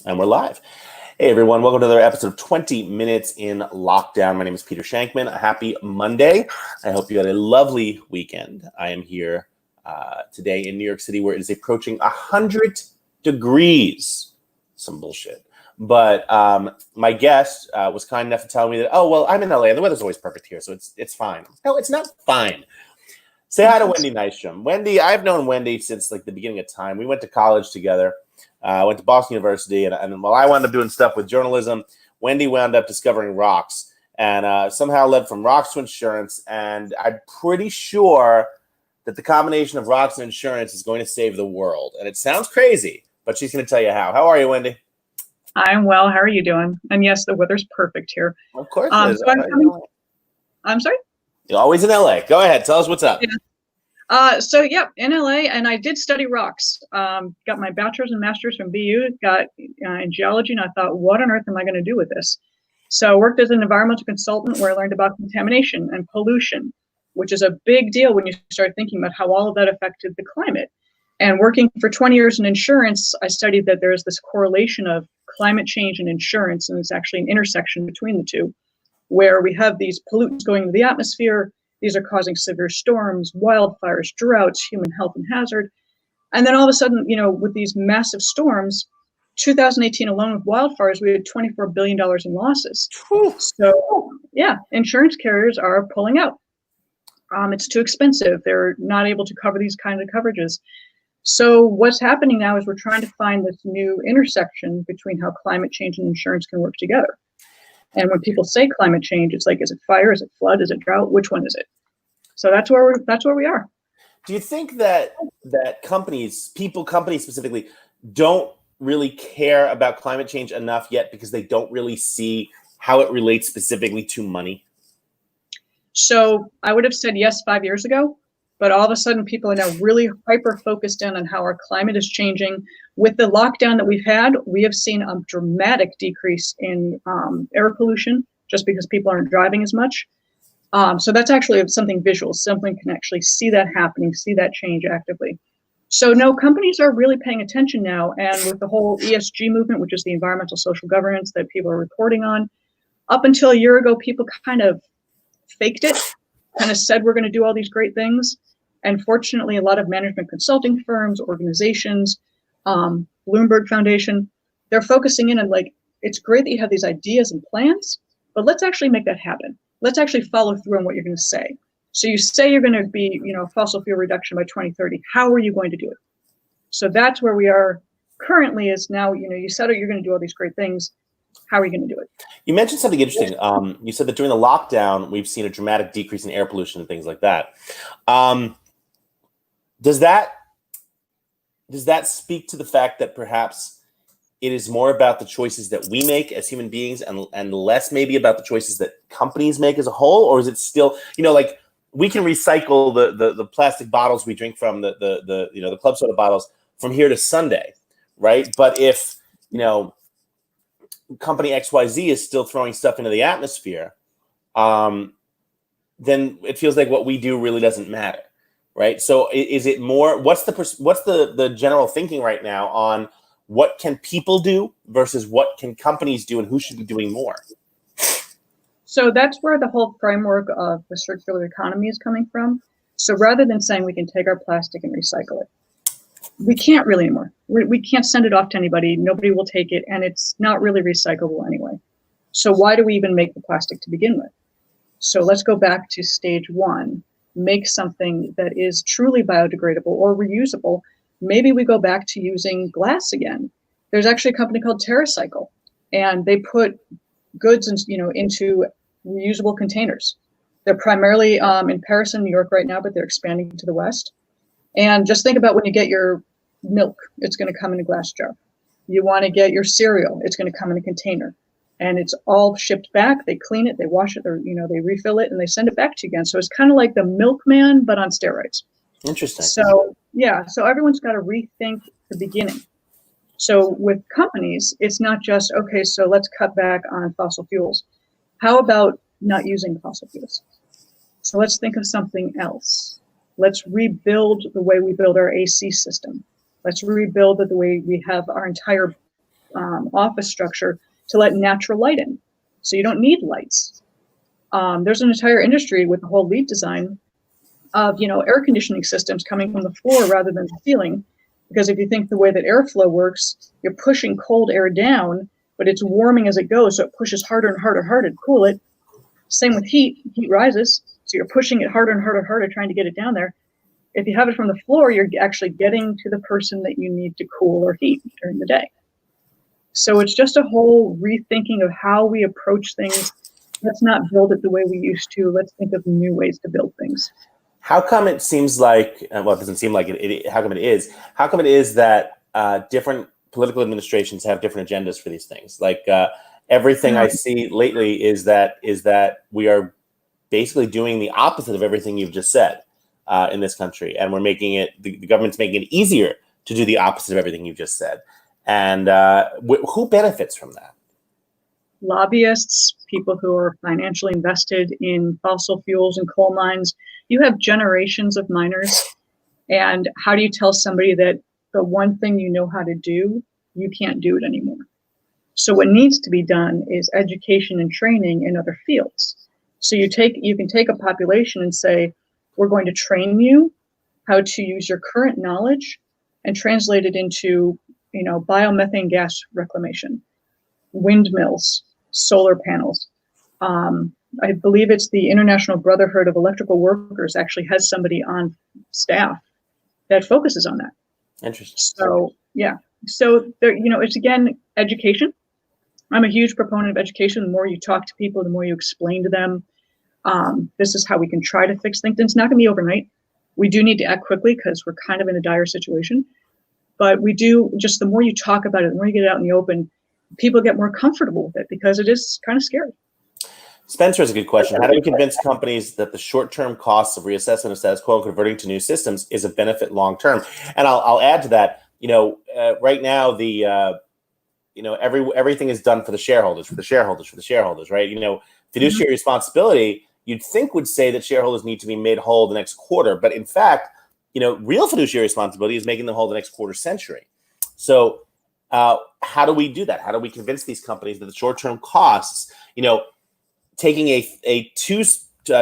And we're live. Hey, everyone. Welcome to another episode of 20 Minutes in Lockdown. My name is Peter Shankman. A happy Monday. I hope you had a lovely weekend. I am here today in New York City where it is approaching 100 degrees. Some bullshit. But my guest was kind enough to tell me that, oh, well, I'm in LA and the weather's always perfect here, so it's fine. No, it's not fine. Say hi to Wendy Nystrom. Wendy, I've known Wendy since like the beginning of time. We went to college together. Went to Boston University, and while I wound up doing stuff with journalism, Wendy wound up discovering rocks, and somehow led from rocks to insurance. And I'm pretty sure that the combination of rocks and insurance is going to save the world. And it sounds crazy, but she's going to tell you how. How are you, Wendy? I'm well. How are you doing? And yes, the weather's perfect here. Of course it is. I'm sorry? You're always in LA. Go ahead. Tell us what's up. Yeah. In LA, and I did study rocks. Got my bachelor's and master's from BU, got in geology, and I thought, what on earth am I going to do with this? So I worked as an environmental consultant where I learned about contamination and pollution, which is a big deal when you start thinking about how all of that affected the climate. And working for 20 years in insurance, I studied that there's this correlation of climate change and insurance, and it's actually an intersection between the two, where we have these pollutants going into the atmosphere. These are causing severe storms, wildfires, droughts, human health and hazard. And then all of a sudden, with these massive storms, 2018 alone with wildfires, we had $24 billion in losses. So yeah, insurance carriers are pulling out. It's too expensive. They're not able to cover these kinds of coverages. So what's happening now is we're trying to find this new intersection between how climate change and insurance can work together. And when people say climate change, it's like, is it fire? Is it flood? Is it drought? Which one is it? So that's where we are. Do you think that companies specifically, don't really care about climate change enough yet because they don't really see how it relates specifically to money? So I would have said yes 5 years ago, but all of a sudden people are now really hyper focused in on how our climate is changing. With the lockdown that we've had, we have seen a dramatic decrease in air pollution just because people aren't driving as much. So that's actually something visual. Something can actually see that happening, see that change actively. So no, companies are really paying attention now. And with the whole ESG movement, which is the environmental social governance that people are reporting on, up until a year ago, people kind of faked it, kind of said we're going to do all these great things. And fortunately, a lot of management consulting firms, organizations, Bloomberg Foundation, they're focusing in on like, it's great that you have these ideas and plans, but let's actually make that happen. Let's actually follow through on what you're going to say. So you say you're going to be, fossil fuel reduction by 2030. How are you going to do it? So that's where we are currently is now, you said you're going to do all these great things. How are you going to do it? You mentioned something interesting. You said that during the lockdown, we've seen a dramatic decrease in air pollution and things like that. Does that speak to the fact that perhaps it is more about the choices that we make as human beings and less maybe about the choices that companies make as a whole? Or is it still, like we can recycle the plastic bottles we drink from, the club soda bottles from here to Sunday, right? But if, company XYZ is still throwing stuff into the atmosphere, then it feels like what we do really doesn't matter. Right. So is it more, what's the general thinking right now on what can people do versus what can companies do and who should be doing more? So that's where the whole framework of the circular economy is coming from. So rather than saying we can take our plastic and recycle it, we can't really anymore. We can't send it off to anybody. Nobody will take it. And it's not really recyclable anyway. So why do we even make the plastic to begin with? So let's go back to stage one. Make something that is truly biodegradable or reusable. Maybe we go back to using glass again. There's actually a company called TerraCycle, and they put goods into reusable containers. They're primarily in Paris and New York right now, but they're expanding to the West. And just think about when you get your milk, it's going to come in a glass jar. You want to get your cereal, it's going to come in a container. And it's all shipped back. They clean it, they wash it, or they refill it, and they send it back to you again. So it's kind of like the milkman, but on steroids. Interesting. So yeah, so everyone's got to rethink the beginning. So with companies, it's not just, okay, so let's cut back on fossil fuels. How about not using fossil fuels? So let's think of something else. Let's rebuild the way we build our AC system. Let's rebuild the way we have our entire office structure to let natural light in. So you don't need lights. There's an entire industry with the whole LEED design of, air conditioning systems coming from the floor rather than the ceiling. Because if you think the way that airflow works, you're pushing cold air down, but it's warming as it goes. So it pushes harder and harder to cool it. Same with heat rises. So you're pushing it harder and harder, trying to get it down there. If you have it from the floor, you're actually getting to the person that you need to cool or heat during the day. So it's just a whole rethinking of how we approach things. Let's not build it the way we used to. Let's think of new ways to build things. How come it seems like, well, it doesn't seem like it, how come it is that different political administrations have different agendas for these things? Like everything I see lately is that we are basically doing the opposite of everything you've just said in this country. And we're making it, the government's making it easier to do the opposite of everything you've just said. And who benefits from that? Lobbyists, people who are financially invested in fossil fuels and coal mines. You have generations of miners. And how do you tell somebody that the one thing you know how to do, you can't do it anymore? So what needs to be done is education and training in other fields. So you can take a population and say, we're going to train you how to use your current knowledge and translate it into, biomethane gas reclamation, windmills, solar panels. I believe it's the International Brotherhood of Electrical Workers actually has somebody on staff that focuses on that. Interesting. So yeah, so there, it's again education. I'm a huge proponent of education. The more you talk to people, the more you explain to them, this is how we can try to fix things. And it's not going to be overnight. We do need to act quickly because we're kind of in a dire situation. But we do, just the more you talk about it, the more you get it out in the open, people get more comfortable with it because it is kind of scary. Spencer has a good question. How do we convince companies that the short-term costs of reassessment of status quo and converting to new systems is a benefit long-term? And I'll add to that. Right now everything is done for the shareholders, right? Fiduciary responsibility, you'd think would say that shareholders need to be made whole the next quarter, but in fact, real fiduciary responsibility is making them whole the next quarter century. So how do we do that? How do we convince these companies that the short-term costs, taking a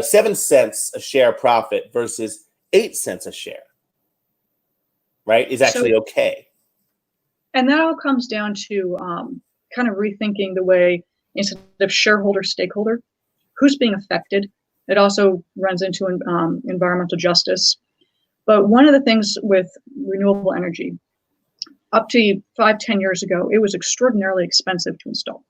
7 cents a share profit versus 8 cents a share, right, is actually okay? And that all comes down to kind of rethinking the way, instead of shareholder, stakeholder, who's being affected. It also runs into environmental justice. But one of the things with renewable energy, up to 5-10 years ago, it was extraordinarily expensive to install.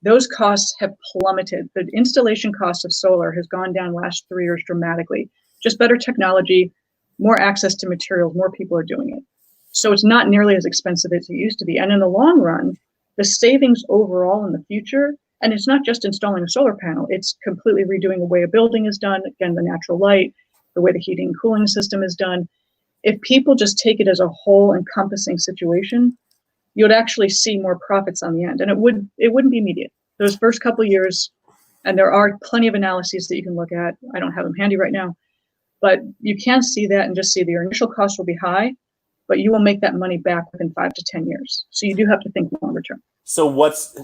Those costs have plummeted. The installation cost of solar has gone down last 3 years dramatically. Just better technology, more access to materials, more people are doing it. So it's not nearly as expensive as it used to be. And in the long run, the savings overall in the future, and it's not just installing a solar panel, it's completely redoing the way a building is done, again, the natural light, the way the heating and cooling system is done. If people just take it as a whole encompassing situation, you'd actually see more profits on the end. And it wouldn't be immediate. Those first couple of years, and there are plenty of analyses that you can look at. I don't have them handy right now, but you can see that and just see that your initial cost will be high, but you will make that money back within 5 to 10 years. So you do have to think longer term. So what's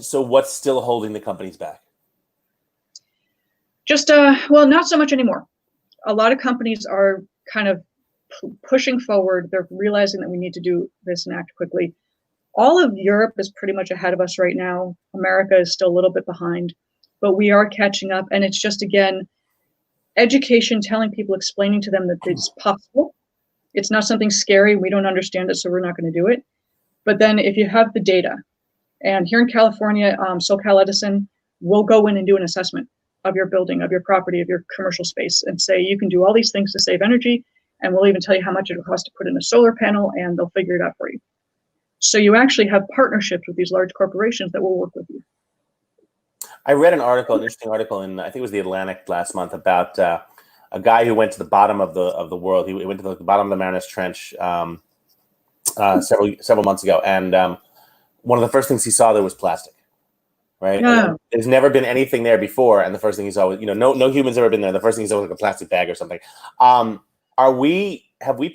still holding the companies back? Just not so much anymore. A lot of companies are kind of pushing forward. They're realizing that we need to do this and act quickly. All of Europe is pretty much ahead of us right now. America is still a little bit behind, but we are catching up. And it's just, again, education, telling people, explaining to them that it's possible. It's not something scary. We don't understand it, so we're not going to do it. But then if you have the data, and here in California, SoCal Edison will go in and do an assessment of your building, of your property, of your commercial space, and say, you can do all these things to save energy, and we'll even tell you how much it will cost to put in a solar panel, and they'll figure it out for you. So you actually have partnerships with these large corporations that will work with you. I read an interesting article in, I think it was The Atlantic last month, about a guy who went to the bottom of the world. He went to the bottom of the Marianas Trench several months ago, and one of the first things he saw there was plastic. Right? Yeah. There's never been anything there before, and the first thing he saw was, no human's ever been there. The first thing he saw was like a plastic bag or something. Have we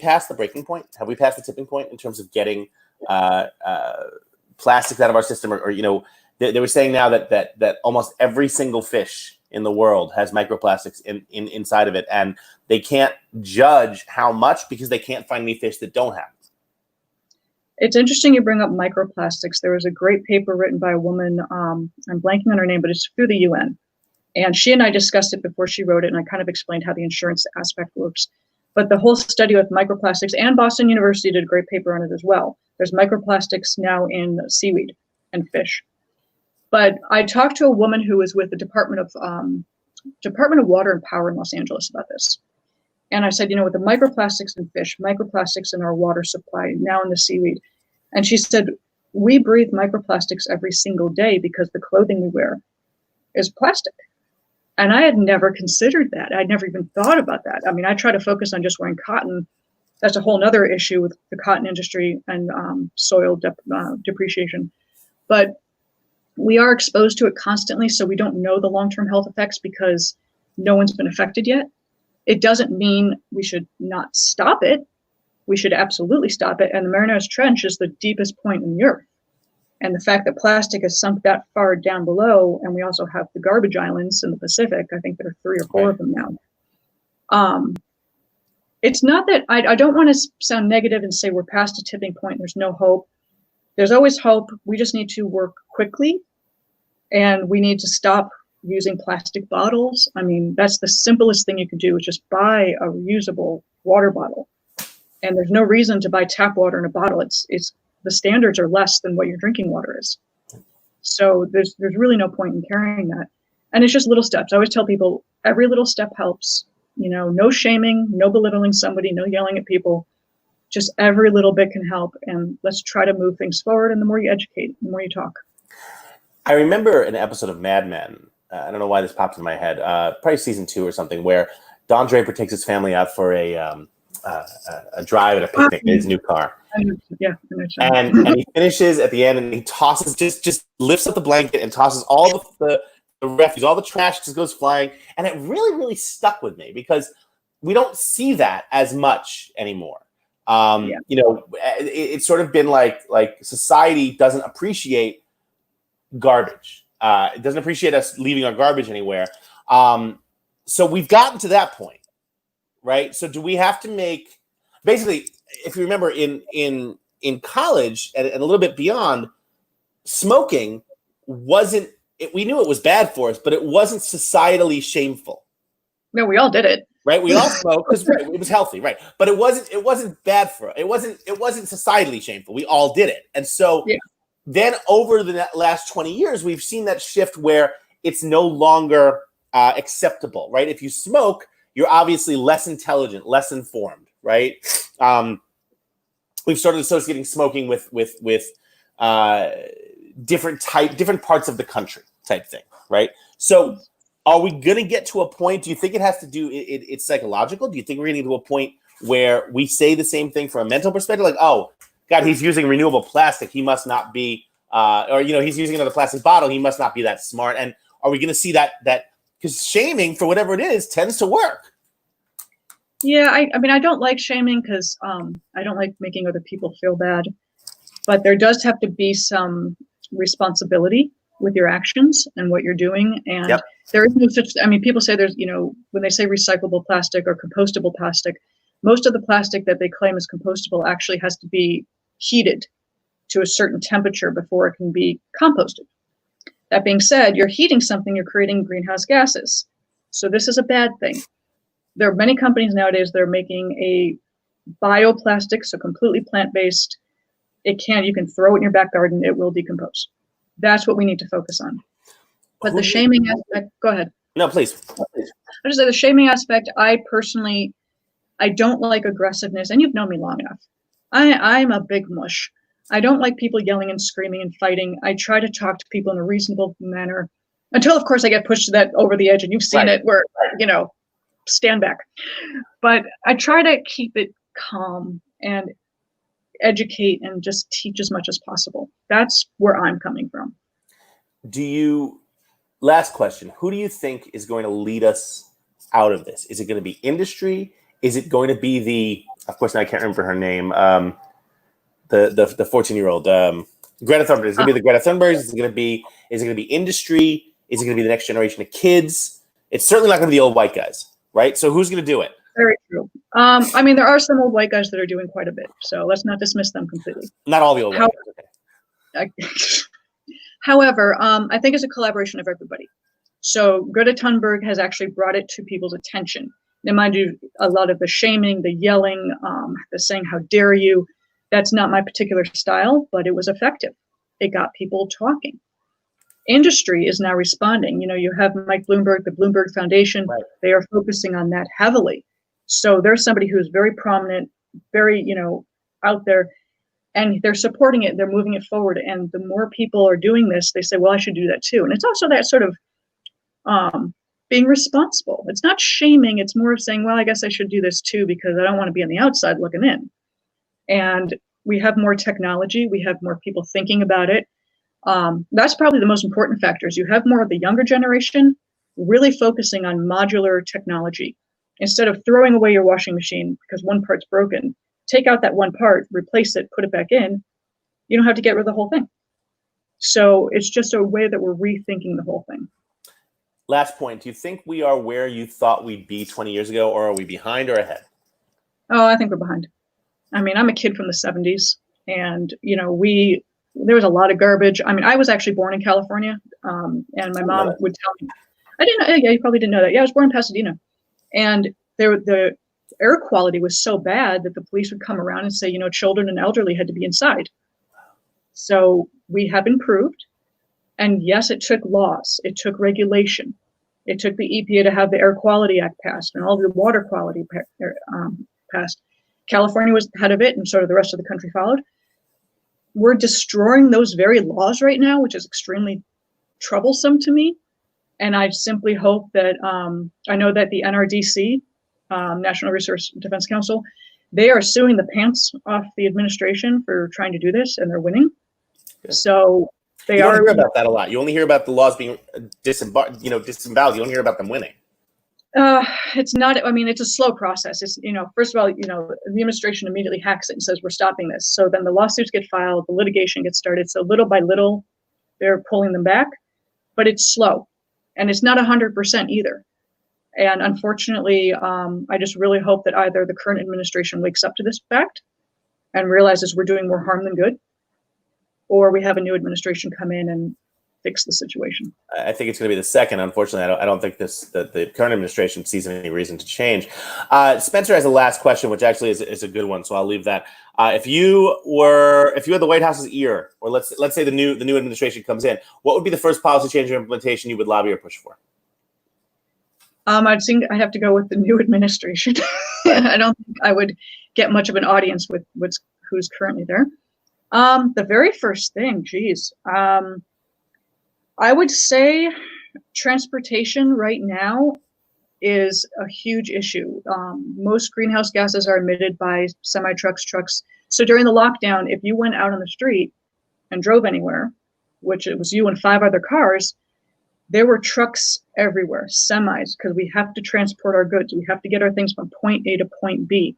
passed the breaking point? Have we passed the tipping point in terms of getting plastics out of our system, or they were saying now that almost every single fish in the world has microplastics inside of it, and they can't judge how much because they can't find any fish that don't have it. It's interesting you bring up microplastics. There was a great paper written by a woman, I'm blanking on her name, but it's through the UN. And she and I discussed it before she wrote it, and I kind of explained how the insurance aspect works. But the whole study with microplastics, and Boston University did a great paper on it as well. There's microplastics now in seaweed and fish. But I talked to a woman who was with the Department of Water and Power in Los Angeles about this. And I said, with the microplastics in fish, microplastics in our water supply, now in the seaweed. And she said, we breathe microplastics every single day because the clothing we wear is plastic. And I had never considered that. I'd never even thought about that. I mean, I try to focus on just wearing cotton. That's a whole nother issue with the cotton industry and soil depreciation. But we are exposed to it constantly, so we don't know the long-term health effects because no one's been affected yet. It doesn't mean we should not stop it. We should absolutely stop it. And the Marianas Trench is the deepest point in the earth. And the fact that plastic has sunk that far down below, and we also have the garbage islands in the Pacific, I think there are 3 or 4 of them now. It's not that I don't want to sound negative and say we're past a tipping point, there's no hope. There's always hope. We just need to work quickly, and we need to stop using plastic bottles. I mean, that's the simplest thing you can do, is just buy a reusable water bottle. And there's no reason to buy tap water in a bottle. It's the standards are less than what your drinking water is. So there's really no point in carrying that. And it's just little steps. I always tell people every little step helps. No shaming, no belittling somebody, no yelling at people. Just every little bit can help. And let's try to move things forward. And the more you educate, the more you talk. I remember an episode of Mad Men. I don't know why this popped in my head. Probably season 2 or something, where Don Draper takes his family out for a drive at a picnic in his new car. Yeah, and he finishes at the end, and he tosses, just lifts up the blanket and tosses all the refuse, all the trash just goes flying. And it really, really stuck with me because we don't see that as much anymore. It's sort of been like society doesn't appreciate garbage. It doesn't appreciate us leaving our garbage anywhere. So we've gotten to that point, right? So do we have to make, basically, if you remember in college and a little bit beyond, smoking wasn't, we knew it was bad for us, but it wasn't societally shameful. No, we all did it. Right? We all smoked because it was healthy, right? But it wasn't bad for us. It wasn't societally shameful. We all did it. And so then over the last 20 years, we've seen that shift where it's no longer acceptable, right? If you smoke, you're obviously less intelligent, less informed, right? We've started associating smoking with different parts of the country type thing, right? So are we going to get to a point? Do you think it has to do it's psychological? Do you think we're going to get to a point where we say the same thing from a mental perspective? Like, oh, God, he's using renewable plastic. He must not be, he's using another plastic bottle. He must not be that smart. And are we going to see that because shaming for whatever it is tends to work? Yeah, I mean, I don't like shaming because I don't like making other people feel bad. But there does have to be some responsibility with your actions and what you're doing. And there is no such, I mean, people say there's, when they say recyclable plastic or compostable plastic, most of the plastic that they claim is compostable actually has to be heated to a certain temperature before it can be composted. That being said, you're heating something, you're creating greenhouse gases. So this is a bad thing. There are many companies nowadays that are making a bioplastic, so completely plant-based. You can throw it in your back garden, it will decompose. That's what we need to focus on. But the shaming aspect, go ahead. No, please. I just say the shaming aspect, I don't like aggressiveness, and you've known me long enough. I'm a big mush. I don't like people yelling and screaming and fighting. I try to talk to people in a reasonable manner until, of course, I get pushed to that over the edge, and you've seen it where, stand back. But I try to keep it calm and educate and just teach as much as possible. That's where I'm coming from. Last question, who do you think is going to lead us out of this? Is it going to be industry? Is it going to be of course, now I can't remember her name, the 14-year-old, Greta Thunberg. Is it going to be the Greta Thunbergs? Is it going to be industry? Is it going to be the next generation of kids? It's certainly not going to be the old white guys, right? So who's going to do it? Very true. I mean, there are some old white guys that are doing quite a bit, so let's not dismiss them completely. Not all the old white guys. Okay. However, I think it's a collaboration of everybody. So Greta Thunberg has actually brought it to people's attention. Now, mind you, a lot of the shaming, the yelling, the saying, how dare you, that's not my particular style, but it was effective. It got people talking. Industry is now responding. You know, you have Mike Bloomberg, the Bloomberg Foundation, right. They are focusing on that heavily. So there's somebody who's very prominent, very, out there, and they're supporting it, they're moving it forward. And the more people are doing this, they say, well, I should do that too. And it's also that sort of being responsible. It's not shaming, it's more of saying, well, I guess I should do this too, because I don't want to be on the outside looking in. And we have more technology, we have more people thinking about it. That's probably the most important factors. You have more of the younger generation really focusing on modular technology. Instead of throwing away your washing machine because one part's broken, take out that one part, replace it, put it back in. You don't have to get rid of the whole thing. So it's just a way that we're rethinking the whole thing. Last point. Do you think we are where you thought we'd be 20 years ago, or are we behind or ahead? Oh, I think we're behind. I mean, I'm a kid from the 70s, and, there was a lot of garbage. I mean, I was actually born in California, and my mom would tell me, I didn't know, yeah, you probably didn't know that. Yeah, I was born in Pasadena. And the air quality was so bad that the police would come around and say, children and elderly had to be inside. So we have improved. And yes, it took laws. It took regulation. It took the EPA to have the Air Quality Act passed and all the water quality passed. California was ahead of it, and sort of the rest of the country followed. We're destroying those very laws right now, which is extremely troublesome to me. And I simply hope that, I know that the NRDC, National Resource Defense Council, they are suing the pants off the administration for trying to do this, and they're winning. Okay. So they are. You don't hear about that a lot. You only hear about the laws being disemboweled. You don't hear about them winning. It's not, I mean, it's a slow process. It's, first of all, the administration immediately hacks it and says, we're stopping this. So then the lawsuits get filed, the litigation gets started. So little by little, they're pulling them back, but it's slow. And it's not 100% either. And unfortunately, I just really hope that either the current administration wakes up to this fact and realizes we're doing more harm than good, or we have a new administration come in and fix the situation. I think it's going to be the second. Unfortunately, I don't think the current administration sees any reason to change. Spencer has a last question, which actually is a good one, so I'll leave that. If you had the White House's ear, or let's say the new administration comes in, what would be the first policy change or implementation you would lobby or push for? I'd think I have to go with the new administration. I don't think I would get much of an audience with who's currently there. The very first thing, geez. I would say transportation right now is a huge issue. Most greenhouse gases are emitted by semi-trucks, trucks. So during the lockdown, if you went out on the street and drove anywhere, which it was you and 5 other cars, there were trucks everywhere, semis, because we have to transport our goods. We have to get our things from point A to point B.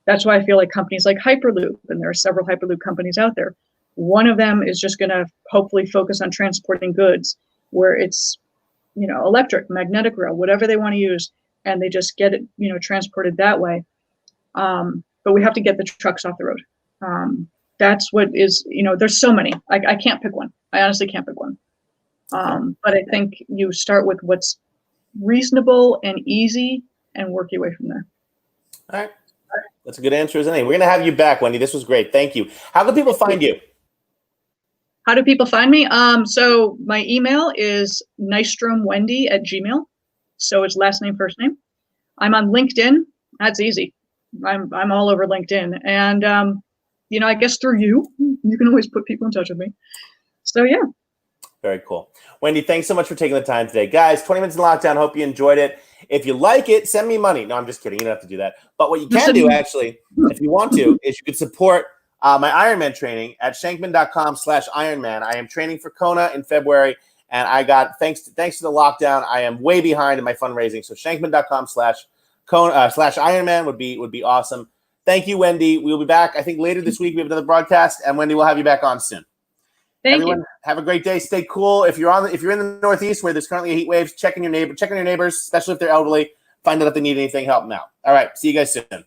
That's why I feel like companies like Hyperloop, and there are several Hyperloop companies out there, one of them is just going to hopefully focus on transporting goods where it's, electric, magnetic rail, whatever they want to use, and they just get it, transported that way. But we have to get the trucks off the road. That's what is, there's so many. I can't pick one. I honestly can't pick one. But I think you start with what's reasonable and easy and work your way from there. All right. That's a good answer, isn't it? We're going to have you back, Wendy. This was great. Thank you. How can people find you? How do people find me? So my email is nystromwendy@gmail.com. So it's last name, first name. I'm on LinkedIn. That's easy. I'm all over LinkedIn. And, I guess through you can always put people in touch with me. So, yeah. Very cool. Wendy, thanks so much for taking the time today. Guys, 20 minutes in lockdown. Hope you enjoyed it. If you like it, send me money. No, I'm just kidding. You don't have to do that. But what you can do, actually, if you want to, is you could support my Ironman training at shankman.com/Ironman. I am training for Kona in February, and I got, thanks to the lockdown, I am way behind in my fundraising. So shankman.com/Ironman would be awesome. Thank you, Wendy. We'll be back, I think, later this week. We have another broadcast, and Wendy, we'll have you back on soon. Thank Everyone, you. have a great day. Stay cool. If you're in the Northeast where there's currently a heat waves, check on your neighbors, especially if they're elderly. Find out if they need anything, help them out. All right. See you guys soon.